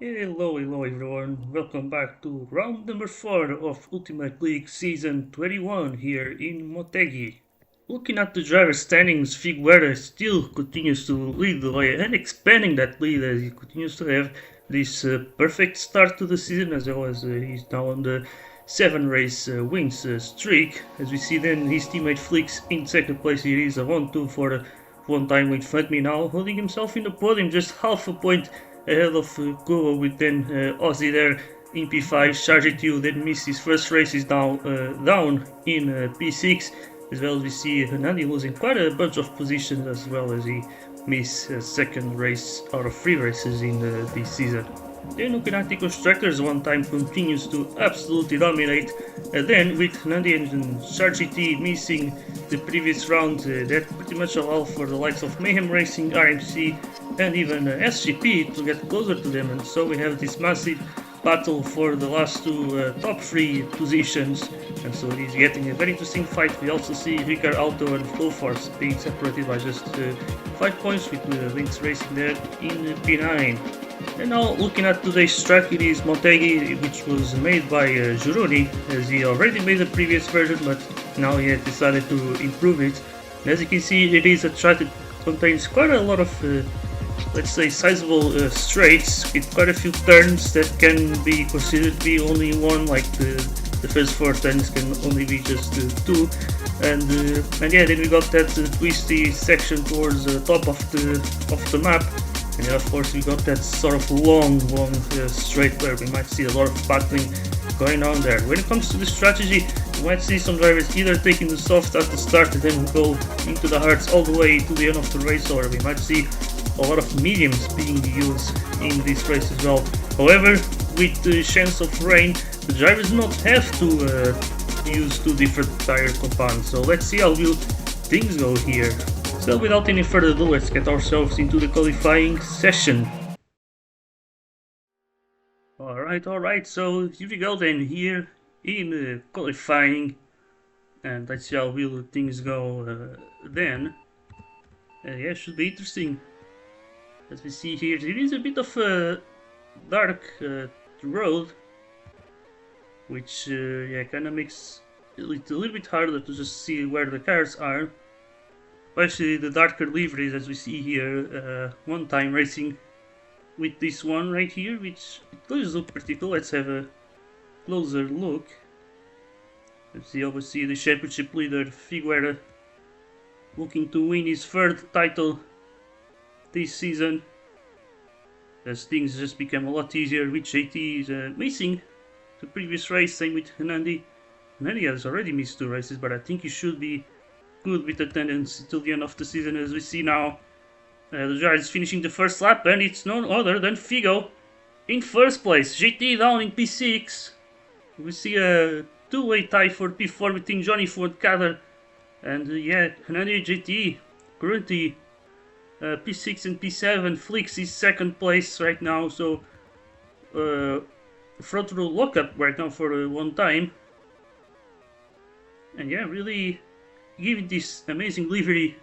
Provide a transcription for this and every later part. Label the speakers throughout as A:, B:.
A: Hello everyone, welcome back to round number 4 of Ultimate League Season 21 here in Motegi. Looking at the driver standings, Figueira still continues to lead the way and expanding that lead as he continues to have this perfect start to the season, as well as he's now on the 7 race wins streak. As we see then his teammate Flix in second place, he is a 1-2 for the one time with Fatmi now holding himself in the podium just half a point ahead of Kubo with then Ozzy there in P5. Charge2 then missed his first race, is now down in P6, as well as we see Hernandi losing quite a bunch of positions, as well as he missed second race out of 3 races in this season. Then looking at the constructors, one time continues to absolutely dominate. Then with Hernandi and Charge2 missing the previous round, that pretty much allowed for the likes of Mayhem Racing, RMC and even SGP to get closer to them, and so we have this massive battle for the last two top 3 positions, and so it is getting a very interesting fight. We also see Ricard Auto and Full Force being separated by just 5 points, with Lynx Racing there in P9. And now looking at today's track, it is Motegi, which was made by Juroni, as he already made the previous version, but now he has decided to improve it. And as you can see, it is a track that contains quite a lot of let's say sizable straights with quite a few turns that can be considered to be only one, like the first 4 turns can only be just 2, and yeah, then we got that twisty section towards the top of the map, and then of course we got that sort of long straight where we might see a lot of battling going on there. When it comes to the strategy, you might see some drivers either taking the soft at the start and then go into the hards all the way to the end of the race, or we might see a lot of mediums being used in this race as well. However, with the chance of rain, the drivers not have to use 2 different tire compounds. So let's see how will things go here. So without any further ado, let's get ourselves into the qualifying session. Alright, so here we go then, here in qualifying, and let's see how will things go then. Yeah, should be interesting. As we see here, it is a bit of a dark road, which yeah, kind of makes it a little bit harder to just see where the cars are. Especially the darker liveries, as we see here. One time racing with this one right here, which it does look pretty cool. Let's have a closer look. Let's see, obviously the championship leader Figueira looking to win his 3rd title this season, as things just become a lot easier with JT missing the previous race. Same with Hernandi. Hernandi has already missed 2 races, but I think he should be good with attendance till the end of the season. As we see now, the driver is finishing the first lap, and it's none other than Figo in first place. JT down in P6. We see a 2-way tie for P4 between Johnny Ford Kader and yeah, Hernandi JT currently P6 and P7. Flix is 2nd place right now, so front row lockup right now for one time. And yeah, really giving this amazing livery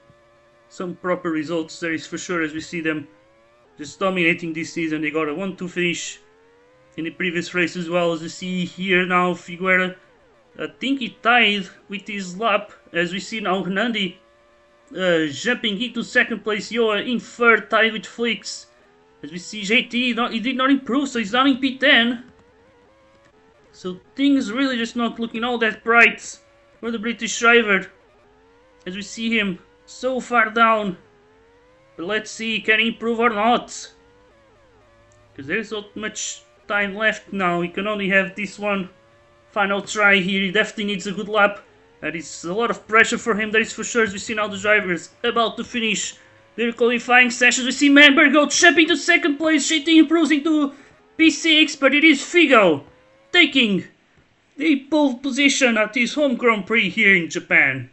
A: some proper results, there is for sure, as we see them just dominating this season. They got a 1-2 finish in the previous race, as well as you see here now Figueira. I think he tied with his lap, as we see now Hernandi jumping into 2nd place, Yoa in 3rd, tied with Flix. As we see JT, he did not improve, so he's down in P10. So things really just not looking all that bright for the British driver, as we see him so far down. But let's see, can he improve or not? Because there's not much time left now. He can only have this one final try here. He definitely needs a good lap. And it's a lot of pressure for him, that is for sure. As we see now the drivers about to finish their qualifying sessions. We see Manberg jumping to 2nd place. JT improves into P6, but it is Figo taking the pole position at his home Grand Prix here in Japan.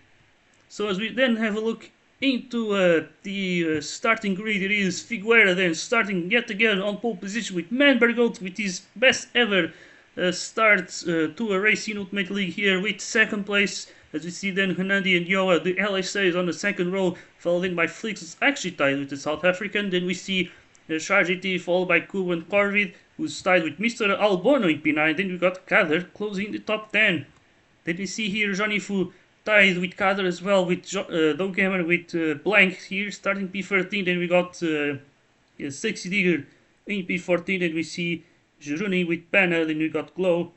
A: So as we then have a look into the starting grid, it is Figueira then starting yet again on pole position with Manberg with his best ever start to a race in Ultimate League here with 2nd place. As we see then Hernandi and Yoa, the LSA is on the 2nd row, followed in by Flix, is actually tied with the South African. Then we see Charge followed by Kubo and Corvid. who's tied with Mr. Albono in P9. Then we got Kader closing the top 10. Then we see here Johnny Fu tied with Kader as well, with Dogamer with Blank here starting P13. Then we got Sexy Digger in P14. And we see Juruni with Panna. Then we got Glow.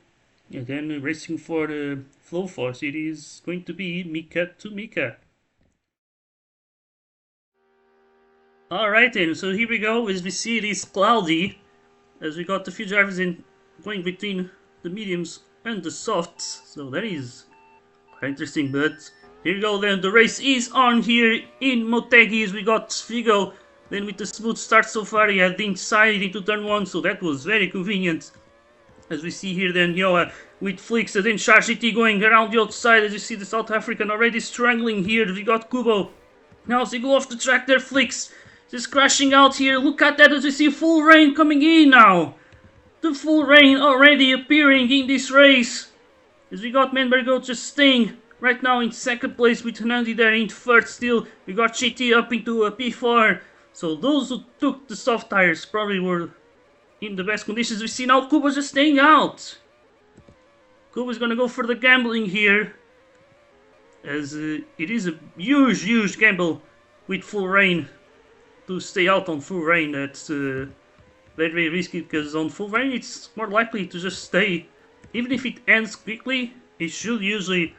A: And then racing for the Flow Force. It is going to be Mika to Mika. Alright then, so here we go. As we see, it is cloudy. As we got a few drivers in going between the mediums and the softs. So that is quite interesting. But here we go then. The race is on here in Motegi as we got Figo. Then with the smooth start so far, he had the inside into turn 1. So that was very convenient. As we see here then Yoa with Flix and then Sharshiti going around the outside. As you see the South African already strangling here. We got Kubo. Now as they go off the track there, Flix just crashing out here. Look at that as we see full rain coming in now. The full rain already appearing in this race. As we got Menbergo just staying right now in second place with Nandi there in third still. We got Chiti up into a P4. So those who took the soft tires probably were in the best conditions. We see now Kubo's just staying out. Kubo's gonna go for the gambling here. As it is a huge gamble with full rain. To stay out on full rain, that's very risky because on full rain it's more likely to just stay. Even if it ends quickly, it should usually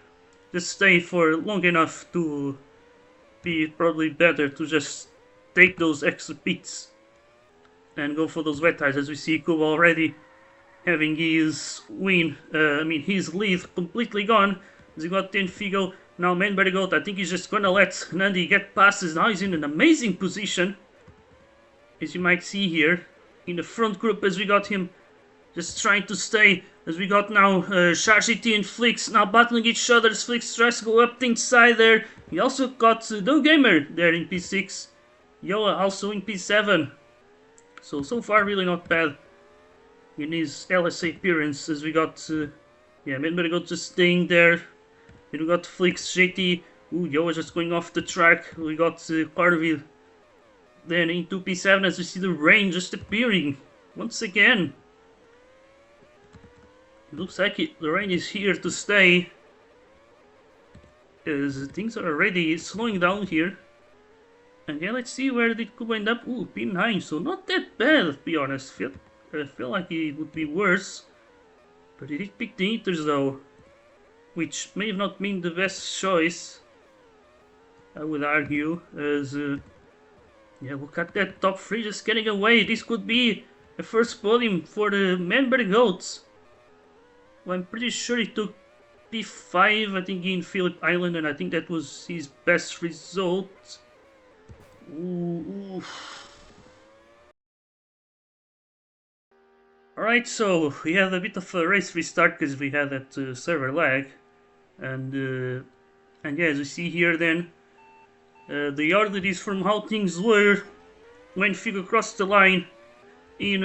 A: just stay for long enough to be probably better to just take those extra pits and go for those wet tires. As we see Kubo already having his his lead completely gone. As he got 10 Figo. Now Menbergot, I think he's just gonna let Nandi get passes. Now he's in an amazing position. As you might see here. In the front group as we got him just trying to stay. As we got now Sharshiti and Flix now battling each other. As Flix tries to go up the inside there. We also got Do Gamer there in P6. Yoa also in P7. So far really not bad in his LSA appearance. As we got Menbergot just staying there. Then we got Flix, JT, Yoa just going off the track. We got Carville. Then into P7 as we see the rain just appearing once again. It looks like the rain is here to stay. As things are already slowing down here. And yeah, let's see where did Kubo end up. P9, so not that bad to be honest. I feel like it would be worse. But he did pick the Eaters though. Which may have not been the best choice, I would argue, as look at that top 3 just getting away. This could be a first podium for the Menberg Goats. Well, I'm pretty sure he took P5, I think, in Phillip Island, and I think that was his best result. Alright, so we had a bit of a race restart because we had that server lag. And yeah, as we see here then, the order is from how things were when Figo crossed the line in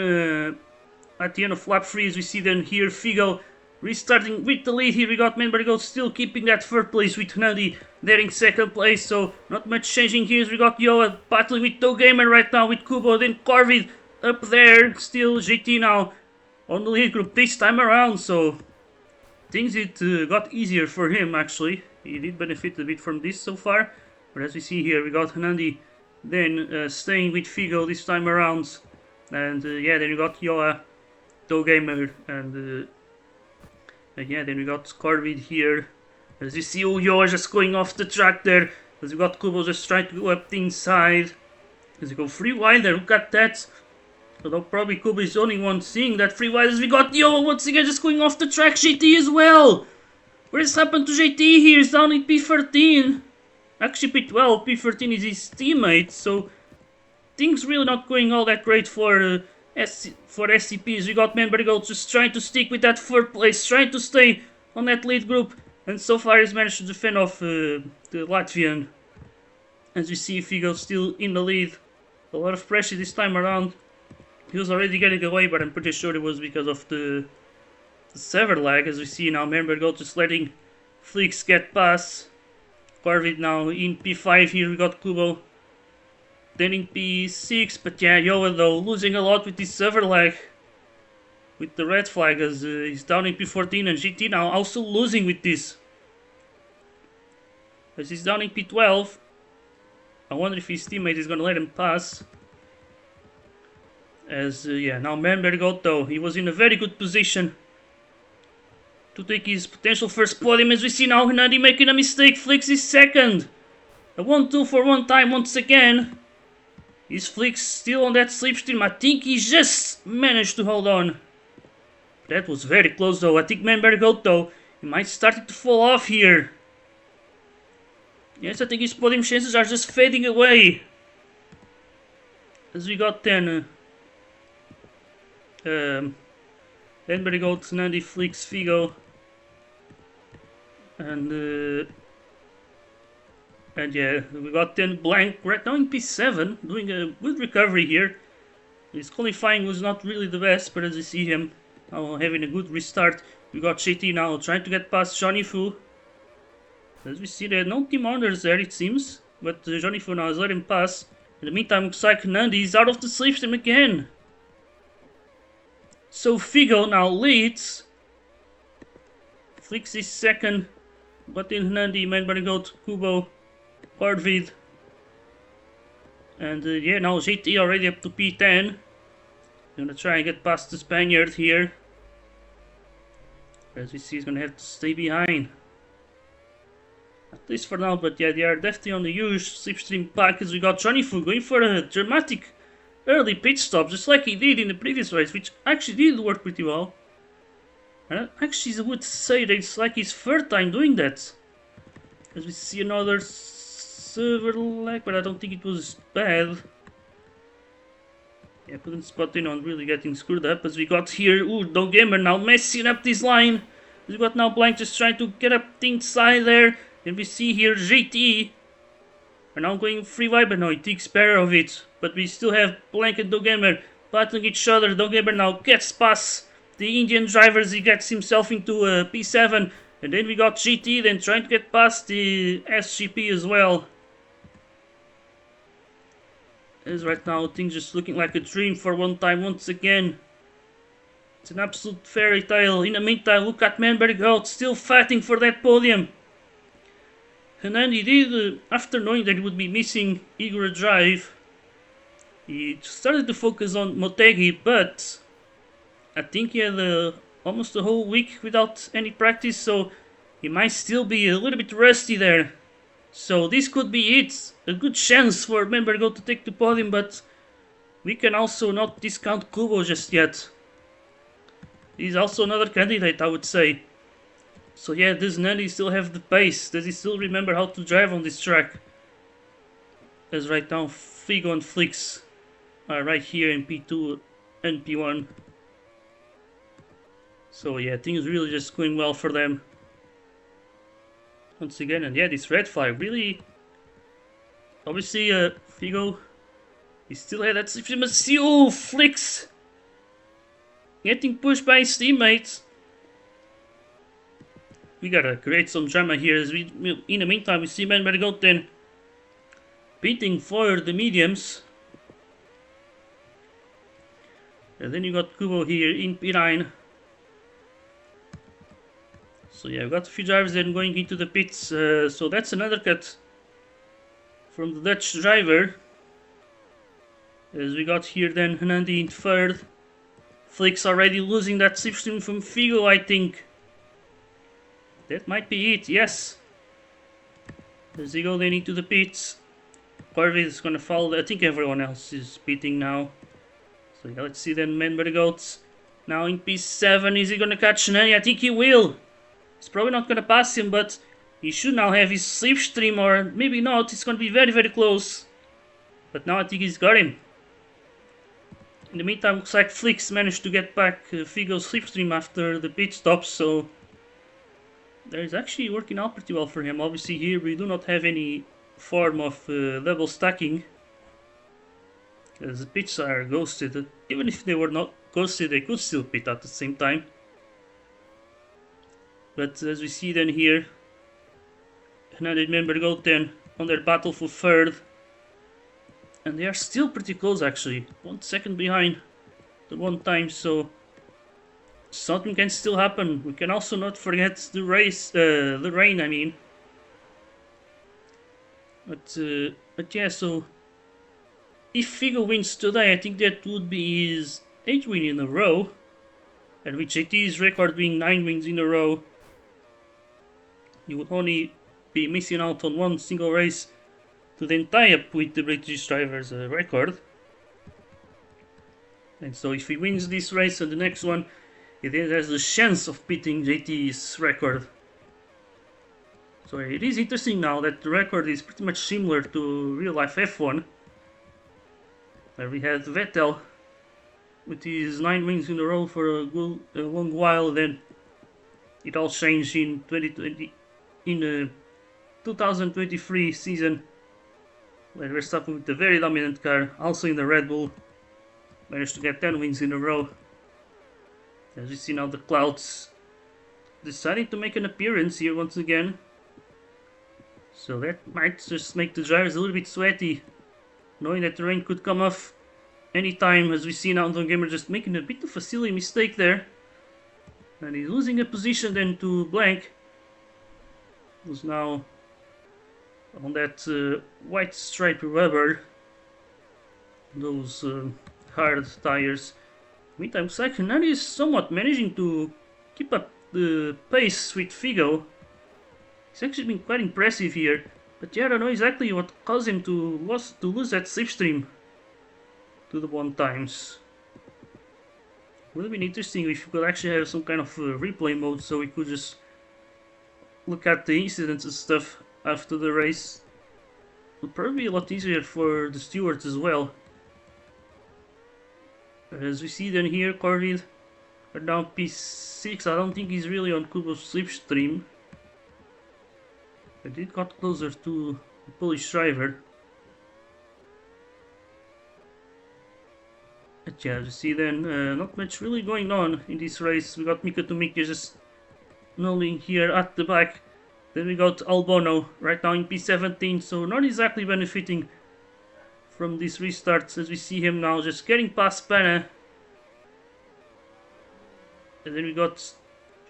A: at the end of lap 3. As we see then here Figo restarting with the lead. Here we got Menbergo still keeping that third place with Nandi there in second place. So not much changing here. As we got Yoa battling with Do Gamer right now with Kubo. Then Corvid up there. Still GT now on the lead group this time around. So things got easier for him actually. He did benefit a bit from this so far. But as we see here, we got Nandi then staying with Figo this time around. And then we got Yoa, Do Gamer, and then we got Corvid here. As you see, Yoa just going off the track there. As we got Kubo just trying to go up the inside. As we go free wide there, look at that. Although probably Kubo is the only one seeing that free wide. As we got Yoa once again just going off the track. JT as well. What has happened to JT here? He's down in P13. Actually P12, P13 is his teammate, so things really not going all that great for SCPs. We got Menbergo just trying to stick with that third place, trying to stay on that lead group, and so far he's managed to defend off the Latvian. As we see Figo still in the lead, a lot of pressure this time around. He was already getting away, but I'm pretty sure it was because of the server lag. As we see now Menbergo just letting Flix get past. Corvid now in P5 here, we got Kubo. Then in P6, but yeah, Yoa though, losing a lot with this server lag. with the red flag as he's down in P14 and GT now also losing with this. As he's down in P12. I wonder if his teammate is gonna let him pass. As yeah, now Manbergot though, he was in a very good position to take his potential first podium. As we see now Hernandi making a mistake, Flix is second. A 1-2 for one time once again. Is Flix still on that slipstream? I think he just managed to hold on. That was very close though. I think Manbergot though, he might start to fall off here. Yes, I think his podium chances are just fading away. As we got then Manbergot, Nandi, Flix, Figo, and yeah, we got 10 blank right now in P7, doing a good recovery here. His qualifying was not really the best, but as you see him now having a good restart. We got JT now trying to get past Johnny Fu. As we see there, no team owners there it seems, but Johnny Fu now has let him pass. In the meantime, looks like Nandi is out of the slipstream again. So Figo now leads. Flix is second, but in Nandi, Manbergot, Kubo, Arvid, and yeah, now GT already up to P10. Gonna try and get past the Spaniard here. As we see, he's gonna have to stay behind. At least for now, but yeah, they are definitely on the huge slipstream pack as we got Johnny Fu going for a dramatic early pit stop, just like he did in the previous race, which actually did work pretty well. And actually, I would say that it's like his third time doing that. As we see another server lag, but I don't think it was bad. Yeah, couldn't spot in on really getting screwed up. As we got here, ooh, No Gamer now messing up this line. We got now Blank just trying to get up the inside there. And we see here GT are now going free vibe, but no, he takes care of it. But we still have Blank and No Gamer battling each other. No Gamer now gets past the Indian drivers. He gets himself into a P7. And then we got GT then trying to get past the SGP as well. As right now things just looking like a dream for one time once again. It's an absolute fairy tale. In the meantime, look at Manbergot still fighting for that podium. And then he did, after knowing that he would be missing Igor Drive, he started to focus on Motegi, but I think he had almost a whole week without any practice, so he might still be a little bit rusty there. So this could be it. A good chance for Manbergot to take the podium, but we can also not discount Kubo just yet. He's also another candidate, I would say. So yeah, does Nandi still have the pace? Does he still remember how to drive on this track? As right now, Figo and Flix are right here in P2 and P1. So yeah, things really just going well for them. Once again, and yeah, this red flag really... Obviously, Figo, he still had that supremacy. Oh, Flix getting pushed by his teammates. We gotta create some drama here. As we, in the meantime, we see Manbergot then beating for the mediums. And then you got Kubo here in P9. So yeah, we've got a few drivers then going into the pits. So that's another cut from the Dutch driver. As we got here then Hernandi in third. Flix already losing that slipstream from Figo, I think. That might be it, yes. As they go then into the pits. Corvid is gonna follow. I think everyone else is pitting now. So yeah, let's see then Manbergot now in P7. Is he gonna catch Nani? I think he will. He's probably not gonna pass him, but he should now have his slipstream, or maybe not. It's gonna be very, very close. But now I think he's got him. In the meantime, looks like Flix managed to get back Figo's slipstream after the pit stop, so that is actually working out pretty well for him. Obviously here we do not have any form of level stacking, as the pits are ghosted. Even if they were not ghosted, they could still pit at the same time. But as we see then here, Hernandi Manbergot then on their battle for third. And they are still pretty close actually. 1 second behind the one time, so something can still happen. We can also not forget the rain, I mean. But yeah, so if Figo wins today, I think that would be his 8th win in a row, and with JT's record being 9 wins in a row, he would only be missing out on one single race to then tie up with the British driver's record. And so if he wins this race and the next one, he then has the chance of beating JT's record. So it is interesting now that the record is pretty much similar to real life F1, where we had Vettel with his 9 wins in a row for a long while. Then it all changed in 2020, in the 2023 season, where Verstappen with a very dominant car, also in the Red Bull, managed to get 10 wins in a row. As we see now, the clouds deciding to make an appearance here once again. So that might just make the drivers a little bit sweaty, knowing that the rain could come off anytime, as we see now the gamer just making a bit of a silly mistake there. And he's losing a position then to Blank, who's now on that white striped rubber, those hard tires. Meantime, Sakinani is somewhat managing to keep up the pace with Figo. He's actually been quite impressive here, but yeah, I don't know exactly what caused him to lose that slipstream to the 1 times. Would have been interesting if you could actually have some kind of replay mode, so we could just look at the incidents and stuff after the race. It would probably be a lot easier for the stewards as well. As we see then here, Corvid are down P6. I don't think he's really on Kubo's slipstream. But it got closer to the Polish driver. But yeah, you see then, not much really going on in this race. We got Mika to Mika just nulling here at the back. Then we got Albono right now in P17, so not exactly benefiting from these restarts, as we see him now just getting past Pena. And then we got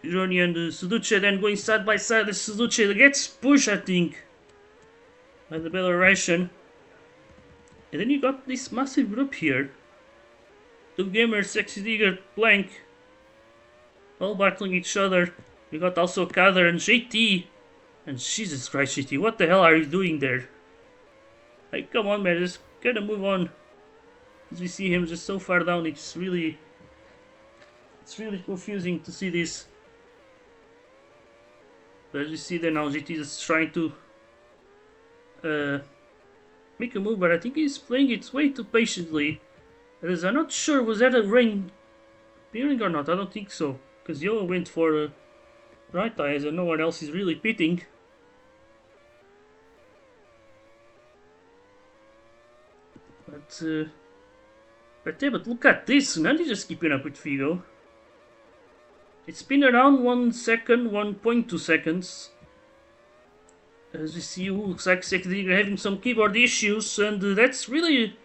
A: Roni and Suduce then going side by side. The Suduce gets pushed, I think, by the Belarusian. And then you got this massive group here. Two gamers, Sexy Digger, Blank, all battling each other. We got also Kader and JT. And Jesus Christ, JT, what the hell are you doing there? Like, come on, man, just gotta move on. As we see him just so far down, it's really confusing to see this. But as you see there now, JT is trying to make a move, but I think he's playing it way too patiently. As I'm not sure, was that a rain appearing or not? I don't think so, because Yoa went for right tires and no one else is really pitting. But look at this, Nandi just keeping up with Figo. It's been around 1 second, 1.2 seconds. As we see, looks like Sekdiger having some keyboard issues, and that's really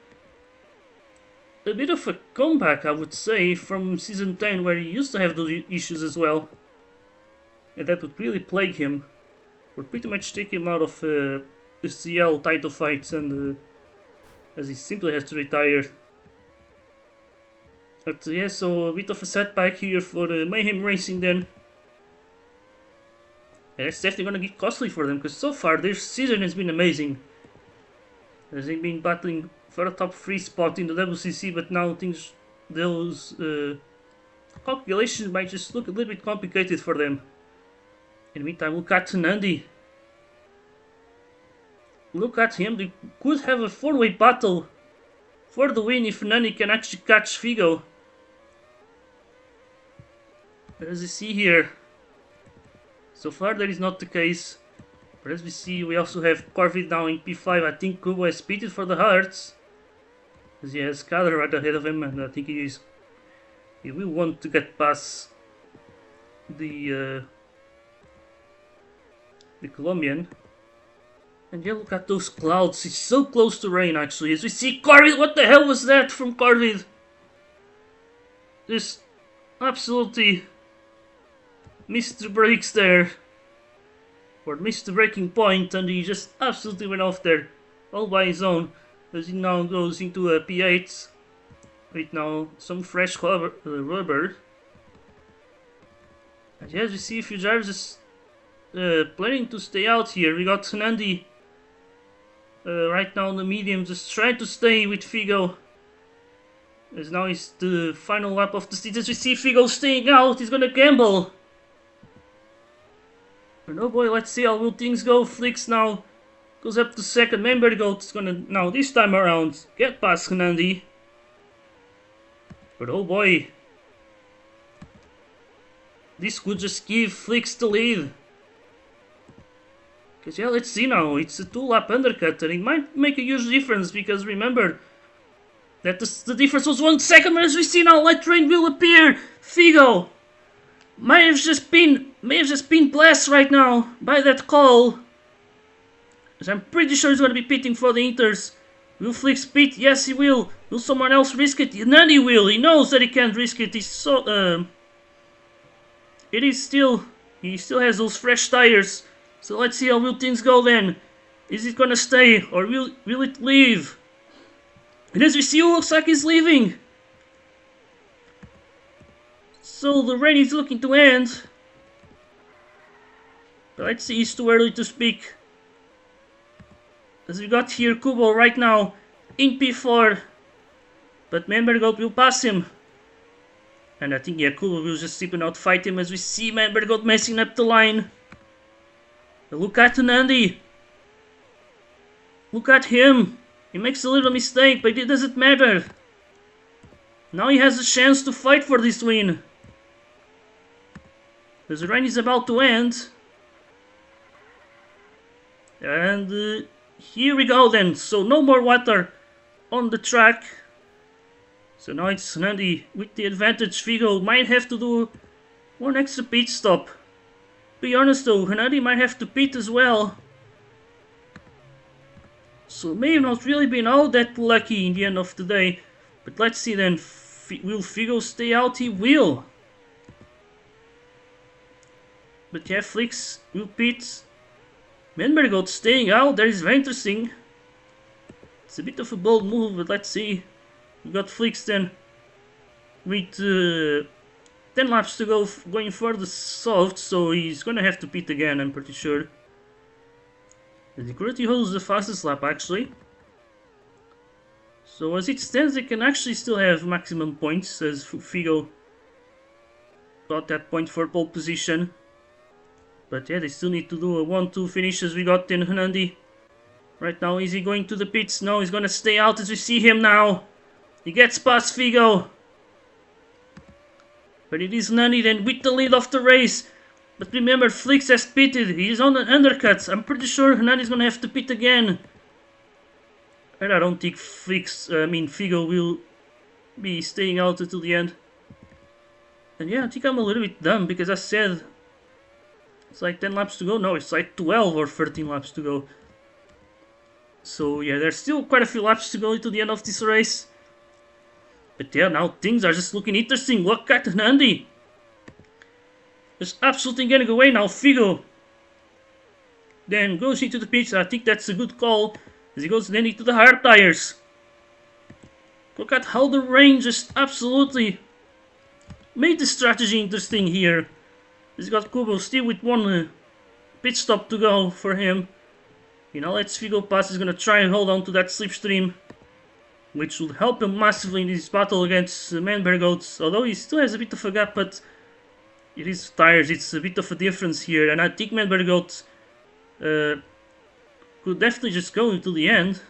A: a bit of a comeback, I would say, from Season 10, where he used to have those issues as well. And that would really plague him. Would pretty much take him out of the CL title fights, and as he simply has to retire. But yeah, so a bit of a setback here for Mayhem Racing then. And it's definitely gonna get costly for them, because so far their season has been amazing. As they've been battling for a top 3 spot in the WCC, but now those calculations might just look a little bit complicated for them. In the meantime, look at Nandi. Look at him, they could have a 4-way battle for the win if Nani can actually catch Figo. As you see here, so far that is not the case. But as we see, we also have Corvid now in P5. I think Kubo has pitted for the Hearts, as he has Kader right ahead of him, and I think he will want to get past the Colombian. And yeah, look at those clouds. It's so close to rain, actually. As we see Corvid, what the hell was that from Corvid? Just absolutely missed the brakes there, or missed the braking point, and he just absolutely went off there all by his own as he now goes into a P8 with now some fresh rubber. And yes, we see a few drivers just planning to stay out here. We got Nandi right now on the medium, just trying to stay with Figo. As now is the final lap of the seat. As we see Figo staying out, he's gonna gamble. And oh boy, let's see how will things go. Flix now goes up to second. Membergoat's gonna now this time around get past Nandi. But oh boy, this could just give Flix the lead. Because yeah, let's see now, it's a 2-lap undercut and it might make a huge difference because remember that the difference was 1 second, but as we see now, light rain will appear. Figo may have just been blessed right now by that call. As I'm pretty sure he's going to be pitting for the Inters. Will Flix pit? Yes, he will. Will someone else risk it? None he will. He knows that he can't risk it. He's so he still has those fresh tires. So let's see how will things go then. Is it gonna stay or will it leave? And as we see, it looks like he's leaving. So the rain is looking to end. But let's see, it's too early to speak. As we got here Kubo right now in P4. But Membergoat will pass him. And I think yeah, Kubo will just simply not fight him as we see Membergoat messing up the line. But look at Nandi. Look at him. He makes a little mistake, but it doesn't matter. Now he has a chance to fight for this win. As the rain is about to end. And here we go then. So no more water on the track. So now it's Nandi with the advantage. Figo might have to do one extra pit stop. Be honest though, Nandi might have to pit as well. So may have not really been all that lucky in the end of the day. But let's see then, will Figo stay out? He will. But yeah, Flix will pit. Membergoat staying out, that is very interesting. It's a bit of a bold move, but let's see. We got Flix then with 10 laps to go, going for the soft, so he's gonna have to pit again, I'm pretty sure. The currently holds the fastest lap actually. So as it stands, they can actually still have maximum points as Figo got that point for pole position. But yeah, they still need to do a 1-2 finish as we got in Nandi. Right now, is he going to the pits? No, he's gonna stay out as we see him now. He gets past Figo. But it is Nandi then with the lead of the race. But remember, Flix has pitted. He's on an undercut. I'm pretty sure Nandi's gonna have to pit again. And I don't think Figo will be staying out until the end. And yeah, I think I'm a little bit dumb because I said it's like 10 laps to go. No, it's like 12 or 13 laps to go. So yeah, there's still quite a few laps to go to the end of this race. But yeah, now things are just looking interesting. Look at Nandi. Just absolutely getting away now. Figo then goes into the pits. I think that's a good call as he goes then into the hard tires. Look at how the rain just absolutely made the strategy interesting here. He's got Kubo still with one pit stop to go for him. You know, let's Figo pass. He's gonna try and hold on to that slipstream, which will help him massively in this battle against Membergoat. Although he still has a bit of a gap, but it is tires, it's a bit of a difference here, and I think Membergoat could definitely just go into the end.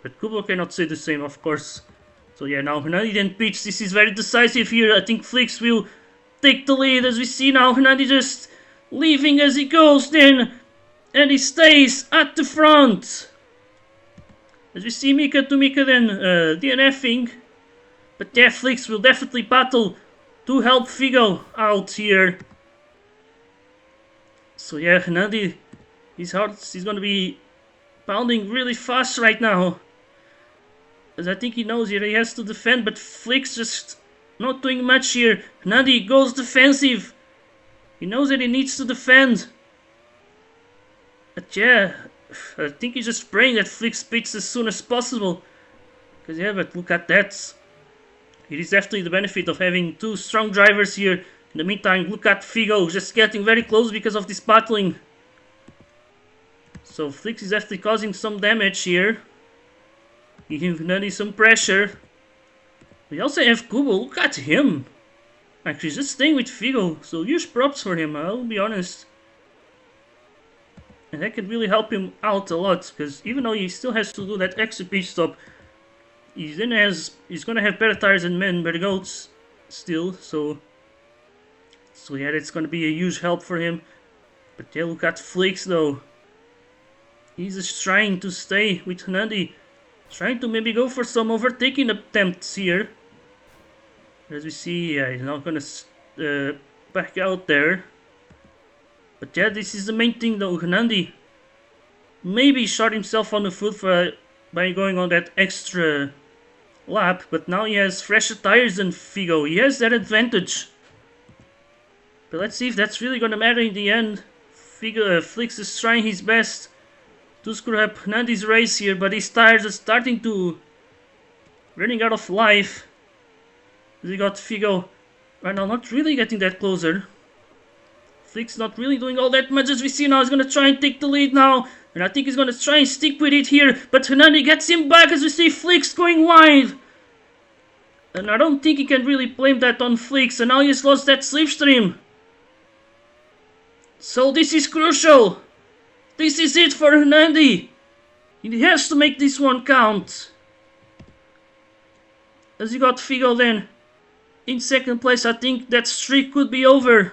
A: But Kubo cannot say the same, of course. So yeah, now Hernandi then pits. This is very decisive here. I think Flix will take the lead as we see now Hernandi just leaving as he goes then. And he stays at the front. As we see Mika to Mika then DNFing. But yeah, Flix will definitely battle to help Figo out here. So yeah, Hernandi, his heart is gonna be pounding really fast right now. As I think he knows here he has to defend, but Flix just not doing much here. Hernandi goes defensive. He knows that he needs to defend. But yeah, I think he's just praying that Flix beats as soon as possible. Because yeah, but look at that. It is definitely the benefit of having two strong drivers here. In the meantime, look at Figo just getting very close because of this battling. So Flix is definitely causing some damage here. Giving Hernandi some pressure. We also have Kubo, look at him. Actually, just staying with Figo, so huge props for him, I'll be honest. And that could really help him out a lot, because even though he still has to do that extra pit stop, he's gonna have better tires than men, better goats still, so yeah, that's gonna be a huge help for him. But yeah, look at Flix though. He's just trying to stay with Hernandi, trying to maybe go for some overtaking attempts here. As we see, yeah, he's not gonna back out there. But yeah, this is the main thing though. Hernandi maybe shot himself on the foot by going on that extra lap, but now he has fresher tires than Figo. He has that advantage. But let's see if that's really gonna matter in the end. Flix is trying his best to screw up Hernandi's race here, but his tires are starting to running out of life. We got Figo right now not really getting that closer. Flix not really doing all that much as we see now. He's gonna try and take the lead now. And I think he's gonna try and stick with it here. But Hernandi gets him back as we see Flix going wide. And I don't think he can really blame that on Flix. And now he's lost that slipstream. So this is crucial. This is it for Hernandi. He has to make this one count. As you got Figo then in second place, I think that streak could be over.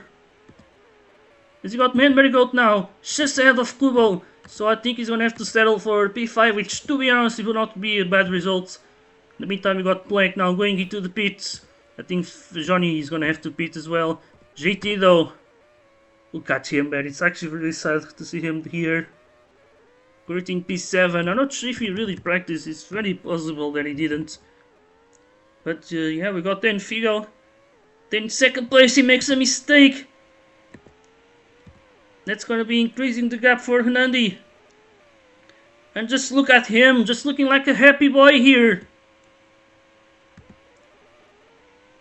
A: As you got Goat now, just ahead of Kubo. So I think he's gonna have to settle for P5, which to be honest, it will not be a bad result. In the meantime, we got Blank now going into the pits. I think Johnny is gonna have to pit as well. GT though, look at him, man. It's actually really sad to see him here. Currently in P7. I'm not sure if he really practiced. It's very possible that he didn't. But yeah, we got then Figo. Then in second place he makes a mistake. That's gonna be increasing the gap for Hernandi. And just look at him, just looking like a happy boy here.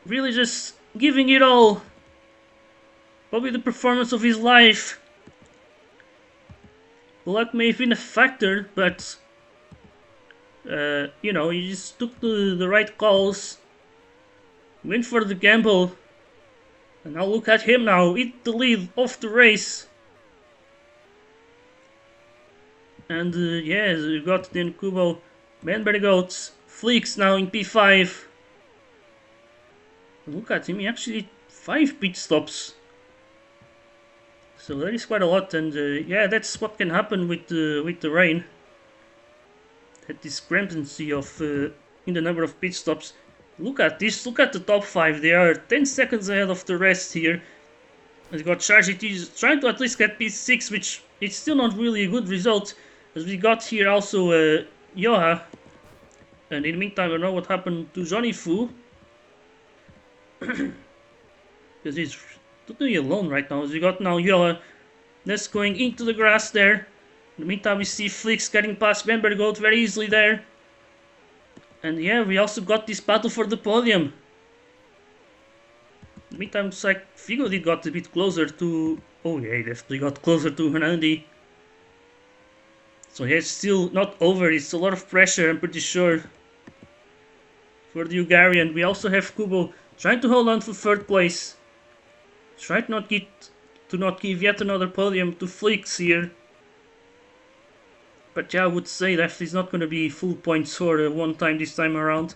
A: Really just giving it all. Probably the performance of his life. Luck may have been a factor, but you know, he just took the right calls. Went for the gamble. And now look at him now, eat the lead of the race. And yeah, we got then Kubo, Goats, Flix now in P5. Look at him, he actually did 5 pit stops. So that is quite a lot, and yeah, that's what can happen with the rain. That discrepancy of in the number of pit stops. Look at this, look at the top 5, they are 10 seconds ahead of the rest here. And we got Charge GT trying to at least get P6, which it's still not really a good result. As we got here also Yoha. And in the meantime, I don't know what happened to Johnny Fu. Because he's totally alone right now. As we got now Yoha. That's going into the grass there. In the meantime, we see Flix getting past Goat very easily there. And yeah, we also got this battle for the podium. In the meantime, it's like Figo did got a bit closer to... Oh yeah, he definitely got closer to Hernandi. So yeah, it's still not over, it's a lot of pressure, I'm pretty sure, for the Hungarian. We also have Kubo trying to hold on to third place. Try to not give yet another podium to Flix here. But yeah, I would say that it's not going to be full points for one time this time around.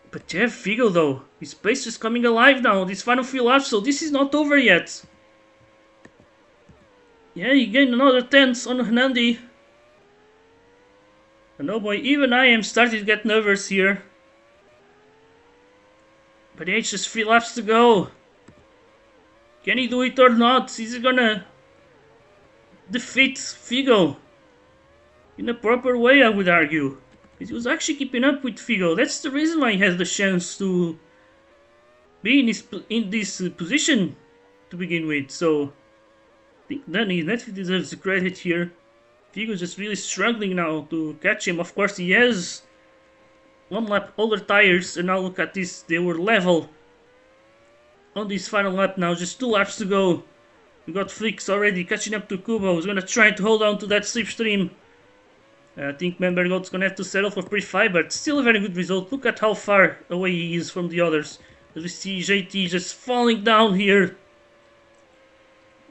A: But yeah, Figo though, his pace is coming alive now, this final few laps, so this is not over yet. Yeah, he gained another 10th on Hernandi. And oh boy, even I am starting to get nervous here. But it's just 3 laps to go. Can he do it or not? Is he gonna defeat Figo? In a proper way, I would argue. He was actually keeping up with Figo. That's the reason why he has the chance to be in this position to begin with. So I think Danny Netflix deserves the credit here. Figo's just really struggling now to catch him. Of course, he has one lap older tires, and now look at this. They were level on this final lap now. Just 2 laps to go. We got Flix already catching up to Kubo. He's gonna try to hold on to that slipstream. I think Membergold's gonna have to settle for Pre-5, but still a very good result. Look at how far away he is from the others. As we see JT just falling down here.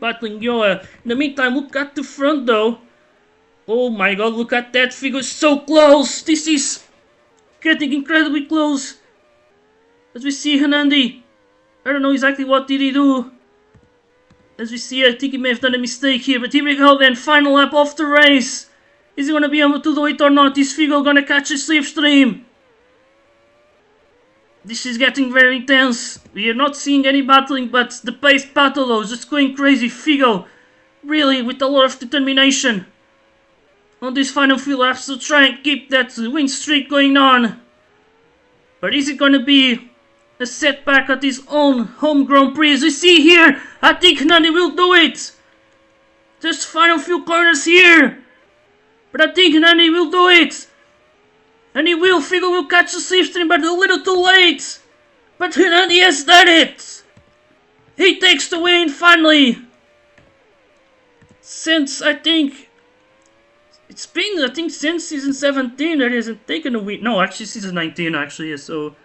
A: Battling Yoa. In the meantime, look at the front though. Oh my god, look at that figure, so close! This is getting incredibly close. As we see Hanandi. I don't know exactly what did he do. As we see, I think he may have done a mistake here, but here we go then, final lap of the race. Is he gonna be able to do it or not? Is Figo gonna catch a slipstream? This is getting very intense. We are not seeing any battling, but the pace battle though is just going crazy. Figo, really, with a lot of determination on this final few laps to try and keep that win streak going on. But is it gonna be a setback at his own home Grand Prix? As we see here, I think Nani will do it. Just final few corners here. But I think Nani will do it. And he will. Figo will catch the slipstream, but a little too late. But Nani has done it. He takes the win finally. Since I think it's been, since season 17 that he hasn't taken a win. No, actually season 19 actually. Yeah, so,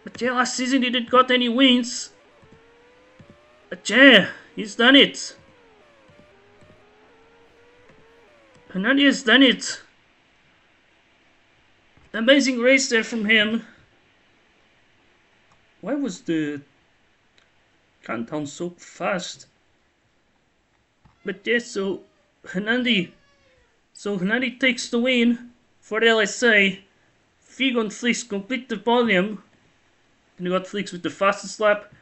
A: but yeah, last season he didn't got any wins. But yeah, he's done it. Nani has done it. Amazing race there from him. Why was the countdown so fast? But yeah, so Hanandi takes the win for the LSA. Figo and Flix complete the podium. Then we got Flix with the fastest lap.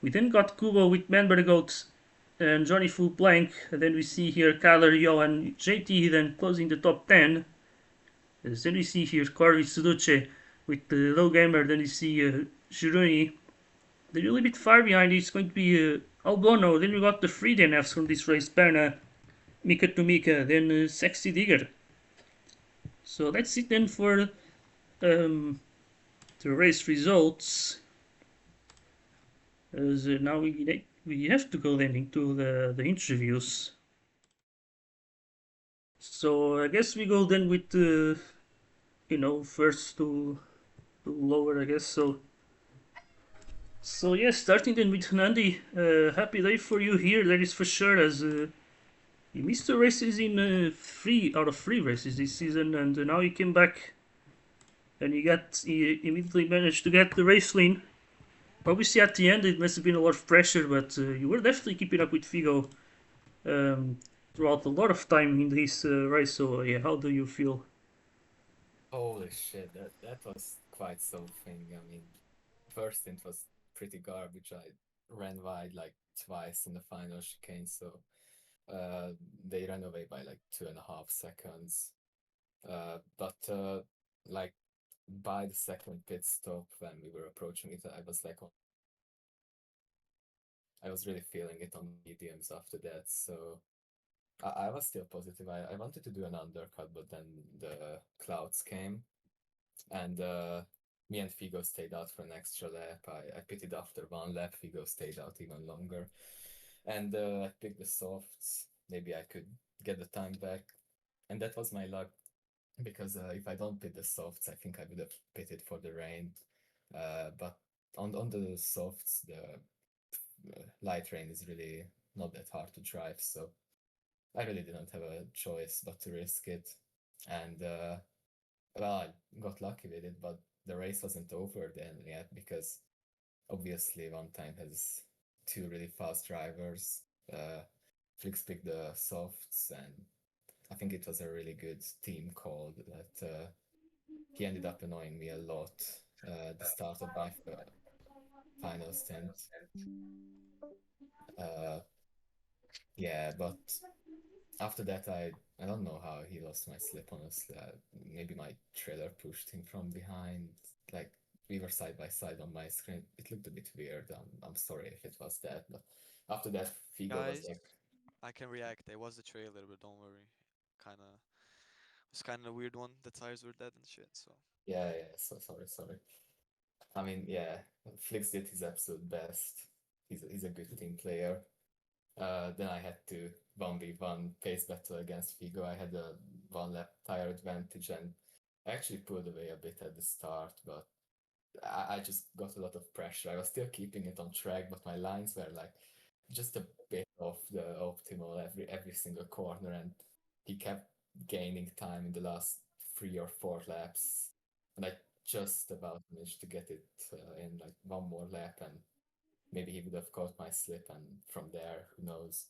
A: We then got Kubo with Manbergoat and Johnny Full Blank. And then we see here Kyler, Yo, and JT then closing the top 10. Then we see here Corey Suduce with the low gamer. Then we see Shiruni. They're a little bit far behind. It's going to be Albono. Then we got the 3 DNFs from this race. Perna, Mika to Mika, then Sexy Digger. So that's it then for the race results. As now we have to go then into the interviews. So I guess we go then with first to lower, I guess. So yes, starting then with Nandi. Happy day for you here, that is for sure, as you missed the races in 3 out of 3 races this season, and now you came back and you immediately managed to get the race win. Obviously at the end it must have been a lot of pressure, but you were definitely keeping up with Figo throughout a lot of time in this race. So yeah, how do you feel?
B: Holy shit, that was quite something. I mean, first stint was pretty garbage. I ran wide like twice in the final chicane, so they ran away by like 2.5 seconds. But like by the second pit stop when we were approaching it, I was really feeling it on mediums after that. So I was still positive. I wanted to do an undercut, but then the clouds came, and me and Figo stayed out for an extra lap. I pitted after 1 lap. Figo stayed out even longer, and I picked the softs. Maybe I could get the time back, and that was my luck because if I don't pit the softs, I think I would have pitted for the rain. But on the softs, the light rain is really not that hard to drive, so I really didn't have a choice but to risk it. And well, I got lucky with it, but the race wasn't over then yet because obviously one time has 2 really fast drivers. Flix picked the softs, and I think it was a really good team call that he ended up annoying me a lot at the start of my final stint. Uh, yeah, but After that, I don't know how he lost my slip, honestly. Maybe my trailer pushed him from behind. Like, we were side by side on my screen. It looked a bit weird. I'm sorry if it was that, but after that, Figo was
C: Guys,
B: like,
C: I can react. It was the trailer, but don't worry. Kinda, it's kinda a weird one. The tires were dead and shit. So
B: yeah, yeah, so sorry, sorry. I mean, yeah, Flix did his absolute best. He's a good team player. Then I had to 1v1 pace battle against Figo. I had a one lap tire advantage and I actually pulled away a bit at the start, but I just got a lot of pressure. I was still keeping it on track, but my lines were like just a bit off the optimal every single corner, and he kept gaining time in the last 3 or 4 laps, and I just about managed to get it in like one more lap, and maybe he would have caught my slip, and from there, who knows?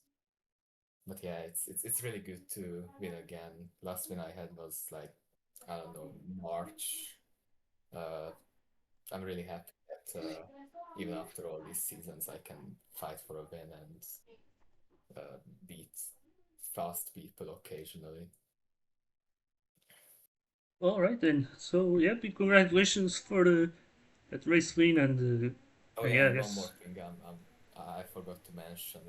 B: But yeah, it's really good to win again. Last win I had was like I don't know March. Uh, I'm really happy that even after all these seasons, I can fight for a win and beat fast people occasionally.
A: All right then. So yeah, big congratulations for the that race win and
B: Oh yeah,
A: yeah, I
B: and one more
A: guess.
B: thing, I forgot to mention.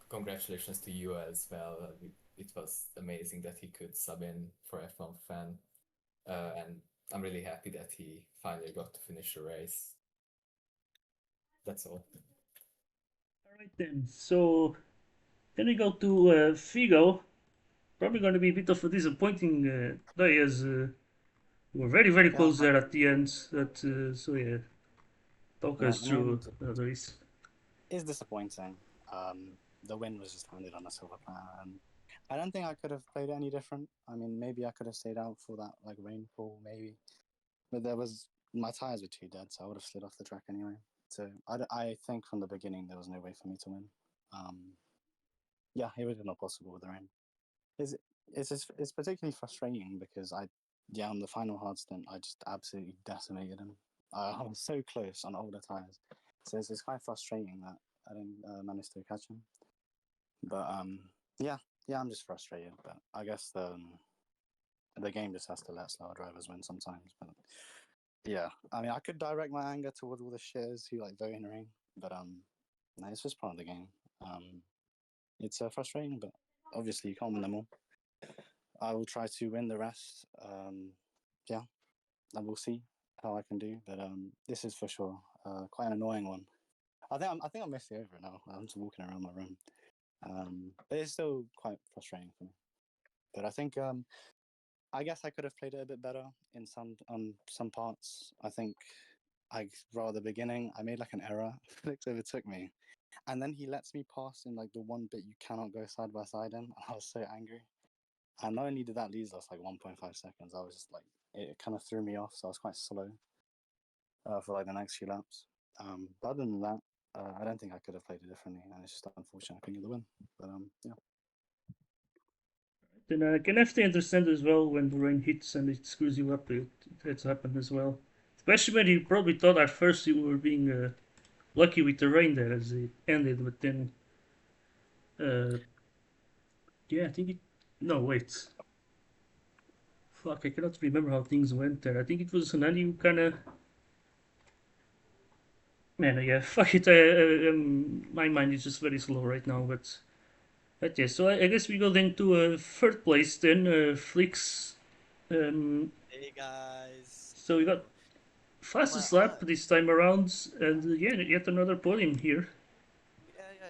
B: Congratulations to you as well. It was amazing that he could sub in for F1 fan, and I'm really happy that he finally got to finish the race. That's all.
A: All right then. So then we go to Figo. Probably going to be a bit of a disappointing day as we were very
D: Yeah,
A: close there at the end. So yeah, talk
D: yeah.
A: us
D: I
A: through
D: mean,
A: the race.
D: it's disappointing. The win was just handed on a silver platter, and I don't think I could have played any different. I mean, maybe I could have stayed out for that like rainfall, maybe, but there was my tires were too dead, so I would have slid off the track anyway. So I think from the beginning there was no way for me to win. Um, yeah, it was not possible with the rain. It's it's particularly frustrating because yeah, on the final hard stint I just absolutely decimated him. I was so close on older tires, so it's quite frustrating that I didn't manage to catch him. But yeah, yeah, I'm just frustrated. But I guess the game just has to let slower drivers win sometimes. But yeah, I mean, I could direct my anger towards all the shitters who like vote in the ring, but no, it's just part of the game. Um, it's frustrating, but obviously you can't win them all. I will try to win the rest. Yeah, and we'll see how I can do. But this is for sure quite an annoying one. I think I'm mostly over it now. I'm just walking around my room. But it's still quite frustrating for me. But I think I guess I could have played it a bit better in some parts. I think I right at the beginning I made like an error. Felix overtook me, and then he lets me pass in like the one bit you cannot go side by side in. I was so angry. And not only did that lose us like 1.5 seconds, I was just like it kind of threw me off. So I was quite slow for like the next few laps. But other than that, I don't think I could have played it differently, and it's just unfortunate I couldn't get the win. But yeah.
A: Then I can definitely understand as well when the rain hits and it screws you up. It has happened as well. Especially when you probably thought at first you were being lucky with the rain there as it ended, but then uh, yeah, I think it. No, wait. Fuck, I cannot remember how things went there. I think it was Hanani who kind of. Man, yeah, fuck it. My mind is just very slow right now, but yeah. So I guess we go then to third place then. Flicks. Um,
C: hey guys.
A: so we got fastest lap this time around, and yeah, yet another podium here.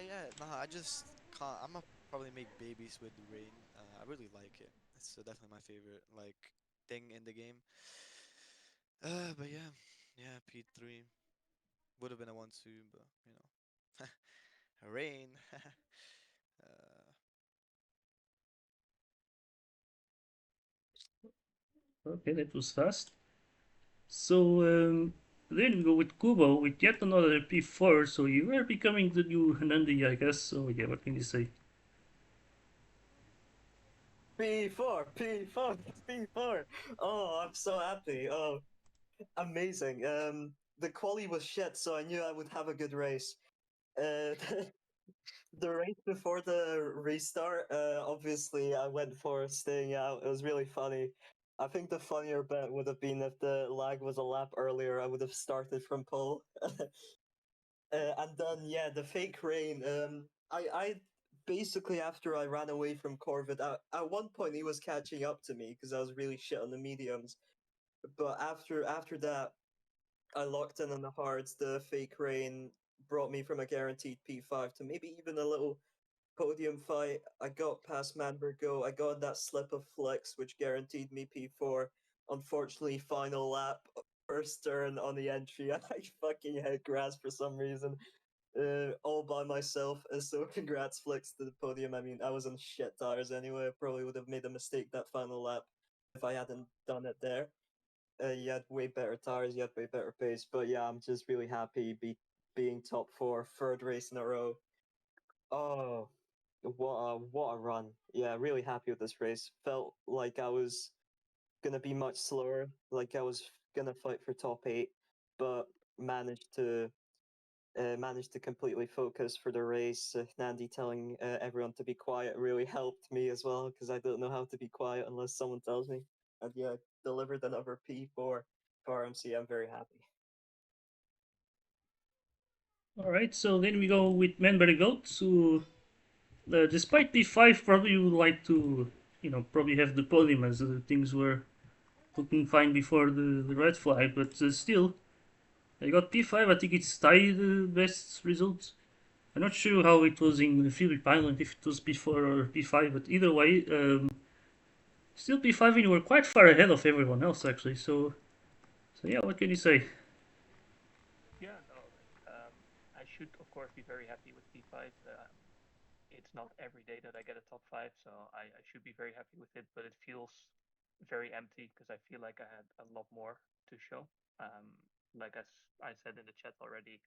C: Yeah. Nah, I just can't. I'ma probably make babies with the rain. I really like it. It's definitely my favorite like thing in the game. But yeah, P3 would have been a 1-2, but rain. uh,
A: Okay, that was fast. So then we go with Kubo with yet another P4. So you are becoming the new Hanandi, I guess. So yeah, what can you say?
E: P4, P4, P4. Oh, I'm so happy. Oh, amazing. The quali was shit, so I knew I would have a good race. Uh, the race before the restart, obviously I went for staying out. It was really funny. I think the funnier bet would have been if the lag was a lap earlier. I would have started from pole. And then yeah, the fake rain. I basically after I ran away from Corvid, at one point he was catching up to me because I was really shit on the mediums. But after that, I locked in on the hards. The fake rain brought me from a guaranteed P5 to maybe even a little podium fight. I got past Manbergo. I got that slip of flex, which guaranteed me P4. Unfortunately, final lap, first turn on the entry, I fucking hit grass for some reason, all by myself. And so, congrats, Flex, to the podium. I mean, I was on shit tires anyway. I probably would have made a mistake that final lap if I hadn't done it there. You had way better tires, you had way better pace. But yeah, I'm just really happy being top four, third race in a row. Oh, what a run! Yeah, really happy with this race. Felt like I was gonna be much slower, like I was gonna fight for top eight, but managed to managed to completely focus for the race. Nandy telling everyone to be quiet really helped me as well because I don't know how to be quiet unless someone tells me. And yeah, delivered another P4 for RMC. I'm very happy.
A: All right, so then we go with Manberry Goats, who, despite P5, probably would like to, probably have the podium as things were looking fine before the red flag, but still, I got P5. I think it's tied best results. I'm not sure how it was in Phillip Island, if it was P4 or P5, but either way, still P5, and you were quite far ahead of everyone else actually. So yeah, what can you say?
F: Yeah, no, I should of course be very happy with P5. It's not every day that I get a top five, so I should be very happy with it. But it feels very empty because I feel like I had a lot more to show. Um, like as I said in the chat already,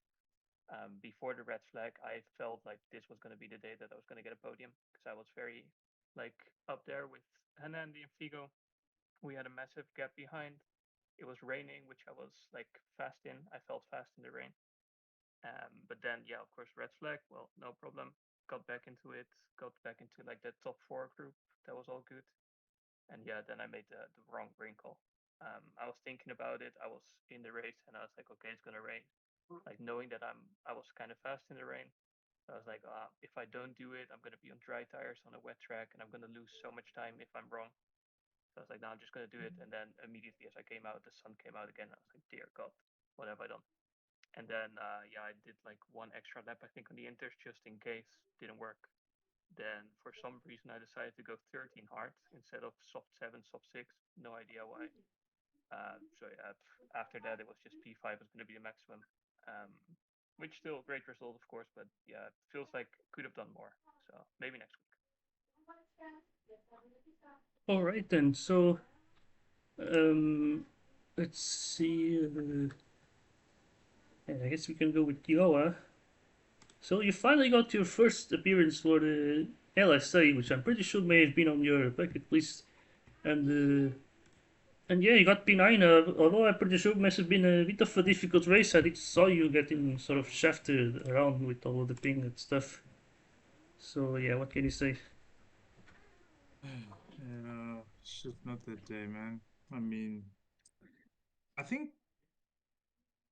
F: before the red flag, I felt like this was going to be the day that I was going to get a podium because I was very like up there with Hanandi and Figo. We had a massive gap behind. It was raining, which I was like fast in. I felt fast in the rain. But then, yeah, of course, red flag. Well, no problem. Got back into it. Got back into like that top four group. That was all good. And yeah, then I made the wrong rain call. I was thinking about it. I was in the race, and I was like, okay, it's gonna rain. Like knowing that I was kind of fast in the rain. So I was like, if I don't do it, I'm gonna be on dry tires on a wet track, and I'm gonna lose so much time if I'm wrong. So I was like, no, I'm just gonna do it. And then immediately as I came out, the sun came out again. I was like, dear God, what have I done? And then yeah, I did like one extra lap I think on the inters just in case. Didn't work. Then for some reason I decided to go 13 hard instead of soft 7, soft 6. No idea why. So yeah, after that it was just P5 was going to be the maximum, um, which still a great result of course. But yeah, it feels like could have done more. So maybe next week.
A: All right then. So um, let's see. Yeah, I guess we can go with Kiowa. So you finally got your first appearance for the LSA, which I'm pretty sure may have been on your bucket list, and and yeah, you got P9. Although I'm pretty sure it must have been a bit of a difficult race. I did saw you getting sort of shafted around with all of the ping and stuff. So yeah, what can you say?
G: Yeah, it's just not that day, man. I mean, I think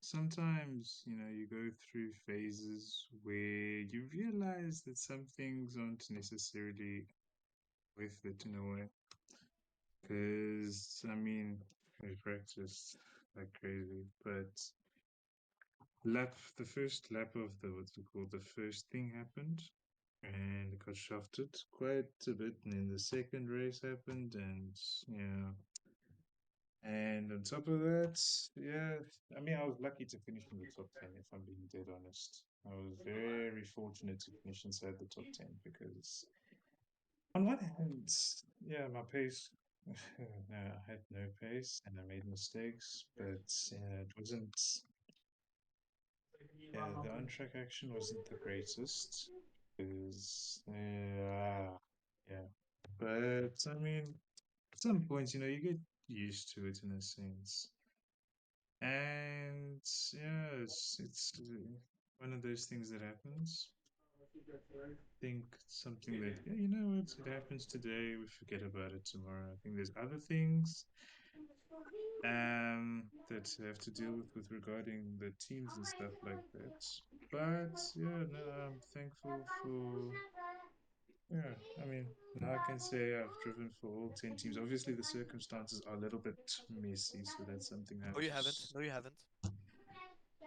G: sometimes, you go through phases where you realize that some things aren't necessarily worth it in a way. Because, I mean, we practiced like crazy, but the first lap of what's it called, the first thing happened, and it got shafted quite a bit, and then the second race happened, and yeah. And on top of that, yeah, I mean, I was lucky to finish in the top 10, if I'm being dead honest. I was very fortunate to finish inside the top 10 because, on one hand, yeah, my pace, no, I had no pace and I made mistakes, but it wasn't, yeah, the on track action wasn't the greatest because, yeah. But, I mean, at some points, you get used to it in a sense. And yeah, it's one of those things that happens. think it's something that, yeah, you know what, it happens today, we forget about it tomorrow. I think there's other things that have to deal with regarding the teams and stuff like that. But yeah, no, I'm thankful for, yeah, I mean, now I can say I've driven for all 10 teams. Obviously, the circumstances are a little bit messy, so that's something I
C: No,
G: have
C: you
G: to.
C: haven't. No, you haven't.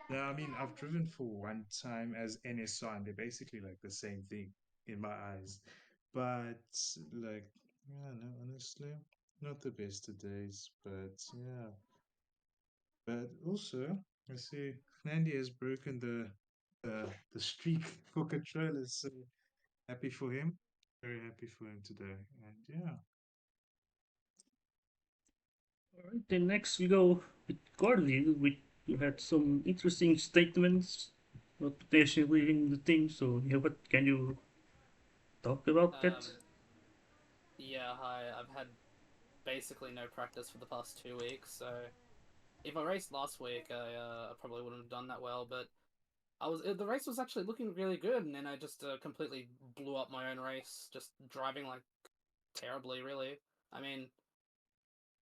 G: No, I mean, I've driven for one time as NSR, and they're basically like the same thing in my eyes. But, like, yeah, no, honestly, not the best of days, but yeah. But also, I see Nandy has broken the streak for controllers, so happy for him. Very happy for him today. And yeah.
A: Alright, then next we go with Cordy. We had some interesting statements about potentially leaving the team. So, yeah, what can you talk about that?
H: Yeah, hi. I've had basically no practice for the past 2 weeks, so if I raced last week, I probably wouldn't have done that well. But the race was actually looking really good, and then I just completely blew up my own race, just driving like terribly. Really, I mean,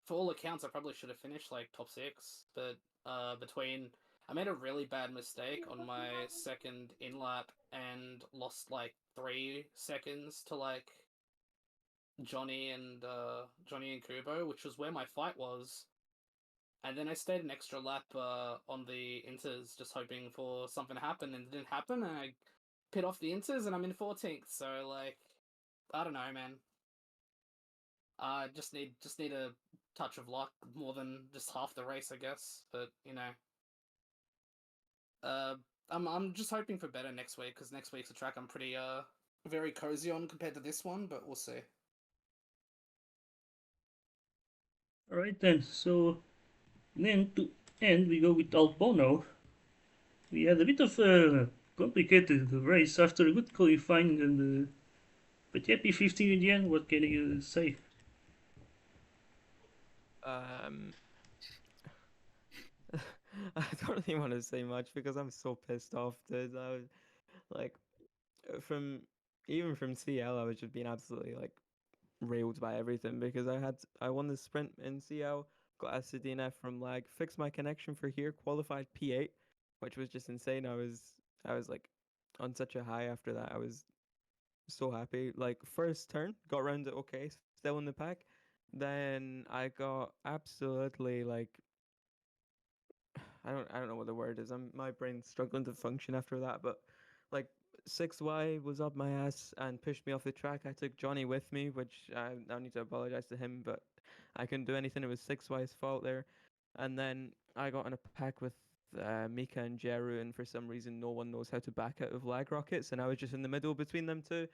H: for all accounts, I probably should have finished like top six, but between I made a really bad mistake on my second in lap and lost like 3 seconds to like Johnny and Kubo, which was where my fight was. And then I stayed an extra lap on the inters, just hoping for something to happen, and it didn't happen. And I pit off the inters, and I'm in 14th. So like, I don't know, man. I just need a touch of luck more than just half the race, I guess. But you know, uh, I'm just hoping for better next week because next week's a track I'm pretty very cozy on compared to this one, but we'll see.
A: Alright, then. So, then to end, we go with Albono. We had a bit of a complicated race after a good qualifying, and but yeah, P15 in the end. What can you say?
I: Um, I don't really want to say much because I'm so pissed off, dude. I was like, from even from CL, I was just being absolutely like railed by everything because I won the sprint in CL, got a CDNF from lag, fixed my connection for here, qualified P8, which was just insane. I was like on such a high after that. I was so happy. Like first turn, got around it okay, still in the pack. Then I got absolutely like I don't know what the word is. My brain's struggling to function after that, but like 6Y was up my ass and pushed me off the track. I took Johnny with me, which I need to apologize to him, but I couldn't do anything. It was 6Y's fault there. And then I got in a pack with Mika and Jeru, and for some reason no one knows how to back out of lag rockets, and I was just in the middle between them two.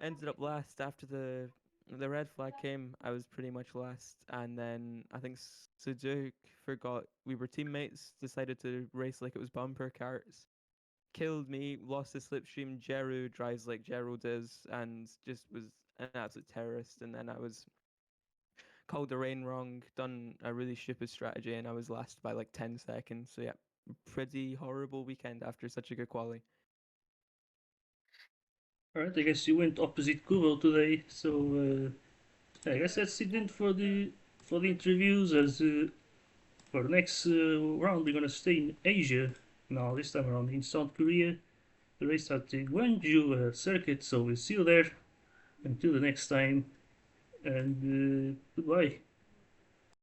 I: Ended up last after the red flag came. I was pretty much last, and then I think Sujuk forgot we were teammates. Decided to race like it was bumper carts. Killed me. Lost the slipstream. Jeru drives like Gerald does, and just was an absolute terrorist. And then I was called the rain wrong. Done a really stupid strategy, and I was last by like 10 seconds. So yeah, pretty horrible weekend after such a good quali.
A: Alright, I guess you went opposite Kubo today. So, I guess that's it then for the interviews. As for the next round, we're gonna stay in Asia. Now, this time around in South Korea. The race at the Gwangju circuit. So we'll see you there. Until the next time, and goodbye.